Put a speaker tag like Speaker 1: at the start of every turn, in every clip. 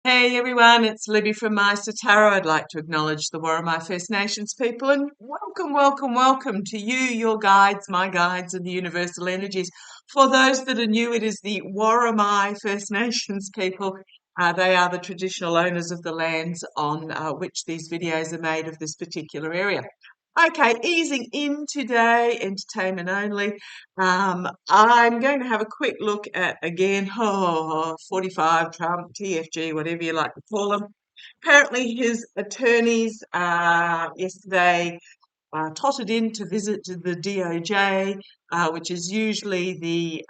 Speaker 1: Hey everyone, it's Libby from Meister Tarot. I'd like to acknowledge the Worimi First Nations people and welcome to you, your guides, my guides, and the universal energies. For those that are new, it is the Worimi First Nations people. They are the traditional owners of the lands on which these videos are made of this particular area. Okay, easing in today, entertainment only. I'm going to have a quick look at, again, 45 Trump, TFG, whatever you like to call them. Apparently, his attorneys yesterday totted in to visit the DOJ, which is usually the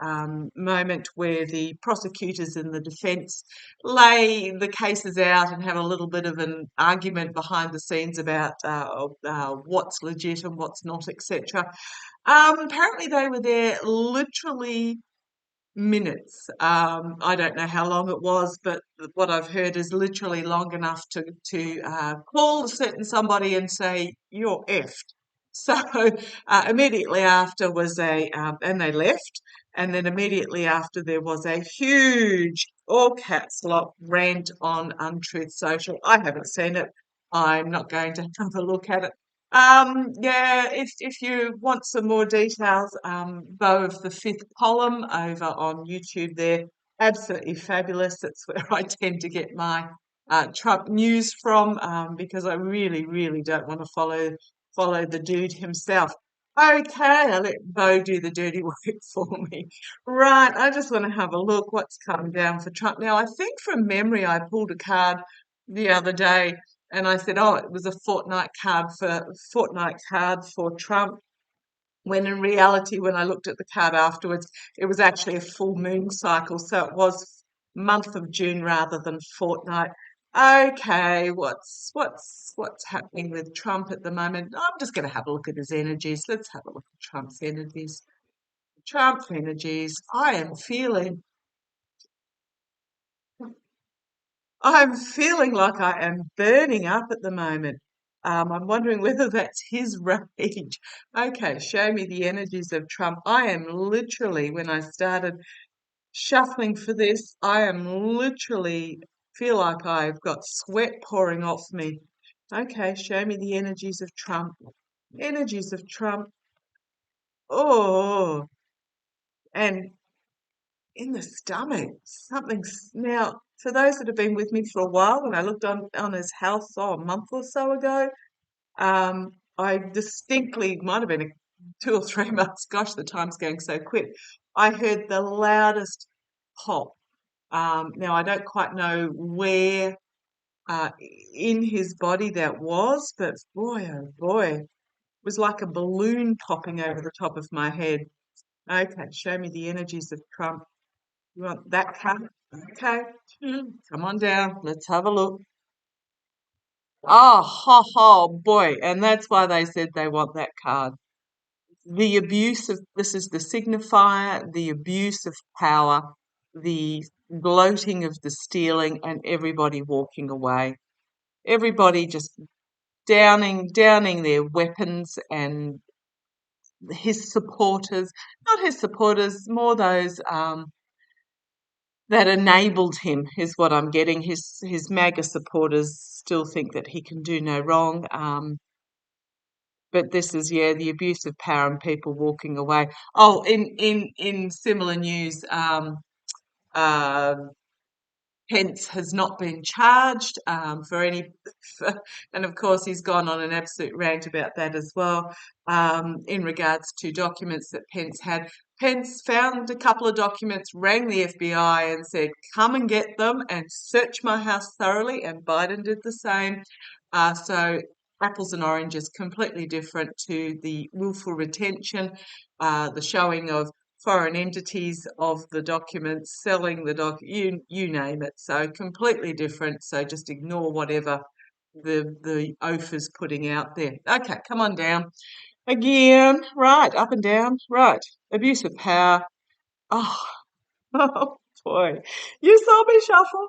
Speaker 1: moment where the prosecutors and the defence lay the cases out and have a little bit of an argument behind the scenes about what's legit and what's not, etc. Apparently, they were there literally minutes. I don't know how long it was, but what I've heard is literally long enough to call a certain somebody and say, "You're effed." So immediately after was and they left, and then immediately after there was a huge, all caps lock rant on Untruth Social. I haven't seen it. I'm not going to have a look at it. Yeah, if you want some more details, Bow of the Fifth Column over on YouTube there, absolutely fabulous. That's where I tend to get my Trump news from, because I really don't want to follow the dude himself. Okay, I'll let Bo do the dirty work for me. Right, I just want to have a look what's coming down for Trump. Now, I think from memory I pulled a card the other day and I said, oh, it was a fortnight card for Trump. When in reality, when I looked at the card afterwards, it was actually a full moon cycle. So it was month of June rather than fortnight. Okay, what's happening with Trump at the moment? I'm just going to have a look at his energies. Let's have a look at Trump's energies. Trump's energies. I'm feeling like I am burning up at the moment. I'm wondering whether that's his rage. Okay, show me the energies of Trump. I am literally, when I started shuffling for this, I am literally feel like I've got sweat pouring off me. Okay, show me the energies of Trump. Energies of Trump. Oh, and in the stomach. Now, for those that have been with me for a while, when I looked on his health a month or so ago, I distinctly, might have been 2 or 3 months, gosh, the time's going so quick. I heard the loudest pop. Now, I don't quite know where uh, in his body that was, but boy, oh boy, it was like a balloon popping over the top of my head. Okay, show me the energies of Trump. You want that card? Okay. Come on down. Let's have a look. Oh, boy. And that's why they said they want that card. The abuse of, this is the signifier, the abuse of power, the gloating of the stealing, and everybody walking away. Everybody just downing their weapons, and his supporters, not his supporters, more those that enabled him is what I'm getting. His MAGA supporters still think that he can do no wrong. But this is, yeah, the abuse of power and people walking away. Oh, in similar news, uh, Pence has not been charged for any, and of course he's gone on an absolute rant about that as well, in regards to documents that Pence had. Pence found a couple of documents, rang the FBI and said, come and get them and search my house thoroughly, and Biden did the same. So apples and oranges, completely different to the willful retention, the showing of foreign entities of the documents, selling the you name it. So completely different. So just ignore whatever the oaf is putting out there. Okay, come on down. Again, right, up and down, right. Abuse of power. Oh, oh boy. You saw me shuffle.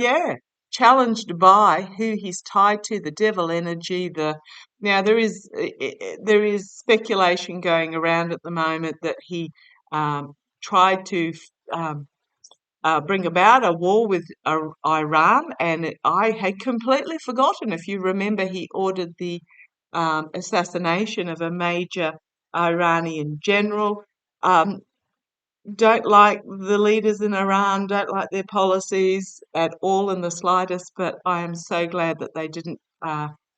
Speaker 1: Yeah. Challenged by who he's tied to, the devil energy. Now there is speculation going around at the moment that he tried to bring about a war with Iran. And I had completely forgotten. If you remember, he ordered the assassination of a major Iranian general. Um, don't like the leaders in Iran, don't like their policies at all in the slightest, but I am so glad that they didn't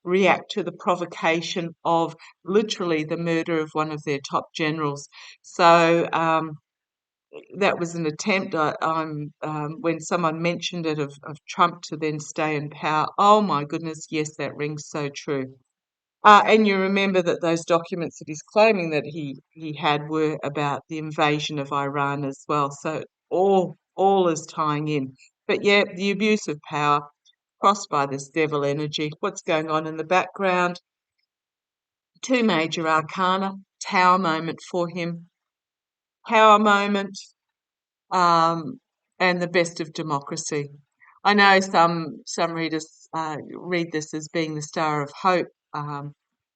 Speaker 1: react to the provocation of literally the murder of one of their top generals. So that was an attempt. When someone mentioned it of Trump to then stay in power, oh my goodness, yes, that rings so true. And you remember that those documents that he's claiming that he had were about the invasion of Iran as well. So all is tying in. But yeah, the abuse of power crossed by this devil energy. What's going on in the background? Two major arcana, tower moment for him. Power moment, and the best of democracy. I know some readers read this as being the Star of Hope,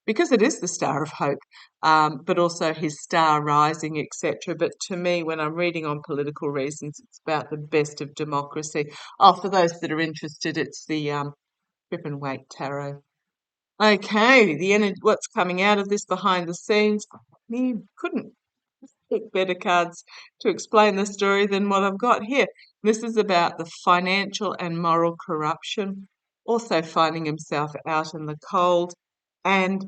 Speaker 1: because it is the Star of Hope, but also his star rising, etc. But to me, when I'm reading on political reasons, it's about the best of democracy. Oh, for those that are interested, it's the Grip and Wake Tarot. Okay, what's coming out of this behind the scenes? You couldn't pick better cards to explain the story than what I've got here. This is about the financial and moral corruption, also finding himself out in the cold, and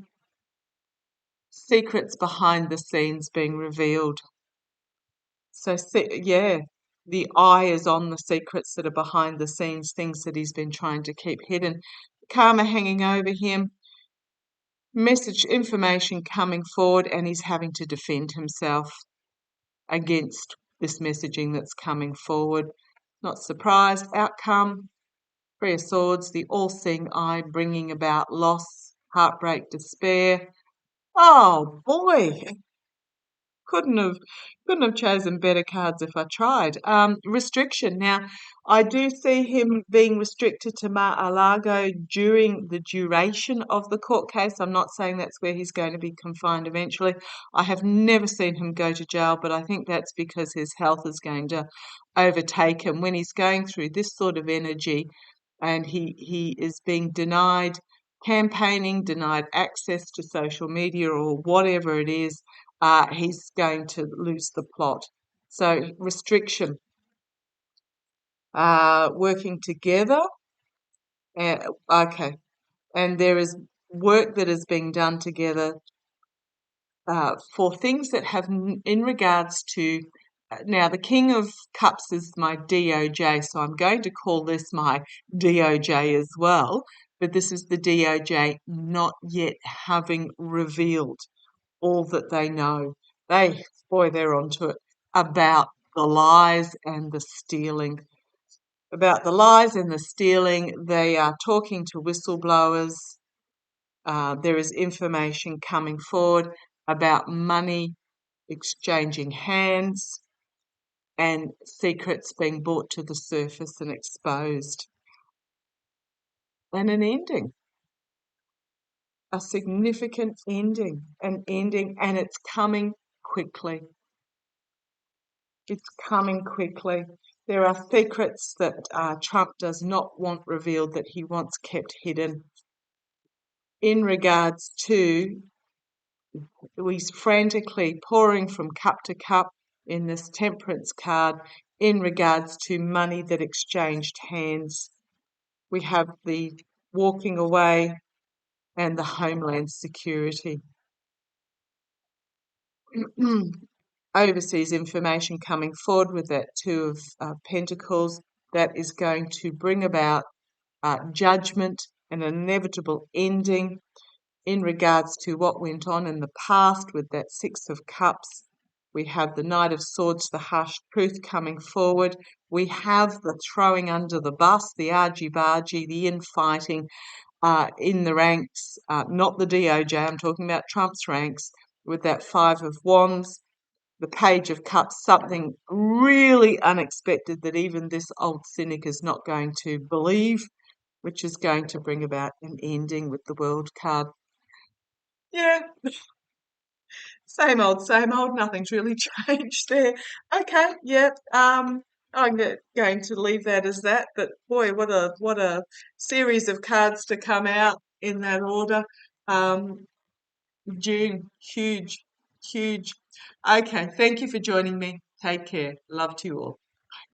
Speaker 1: secrets behind the scenes being revealed. So, yeah, the eye is on the secrets that are behind the scenes, things that he's been trying to keep hidden. Karma hanging over him, message information coming forward, and he's having to defend himself against this messaging that's coming forward. Not surprised. Outcome, Three of Swords, the all-seeing eye bringing about loss, heartbreak, despair. Oh boy, couldn't have chosen better cards if I tried. Restriction. Now, I do see him being restricted to Mar-a-Lago during the duration of the court case. I'm not saying that's where he's going to be confined eventually. I have never seen him go to jail, but I think that's because his health is going to overtake him when he's going through this sort of energy, and he is being denied campaigning, denied access to social media or whatever it is. He's going to lose the plot. So restriction, working together. Okay, and there is work that is being done together for things that have in regards to. Now, the King of Cups is my DOJ, so I'm going to call this my DOJ as well. But this is the DOJ not yet having revealed all that they know. They're onto it about the lies and the stealing. About the lies and the stealing, they are talking to whistleblowers. There is information coming forward about money exchanging hands and secrets being brought to the surface and exposed. And an ending, a significant ending, and it's coming quickly. It's coming quickly. There are secrets that Trump does not want revealed, that he wants kept hidden. In regards to, he's frantically pouring from cup to cup in this temperance card in regards to money that exchanged hands. We have the walking away and the homeland security. Overseas information coming forward with that Two of Pentacles, that is going to bring about judgment, an inevitable ending in regards to what went on in the past with that Six of Cups. We have the Knight of Swords, the harsh truth coming forward. We have the throwing under the bus, the argy-bargy, the infighting in the ranks, not the DOJ, I'm talking about Trump's ranks, with that Five of Wands, the Page of Cups, something really unexpected that even this old cynic is not going to believe, which is going to bring about an ending with the World card. Yeah, same old, nothing's really changed there. Okay, yeah, going to leave that as that. But boy, what a series of cards to come out in that order. Um, June, huge, huge. Okay, thank you for joining me. Take care. Love to you all.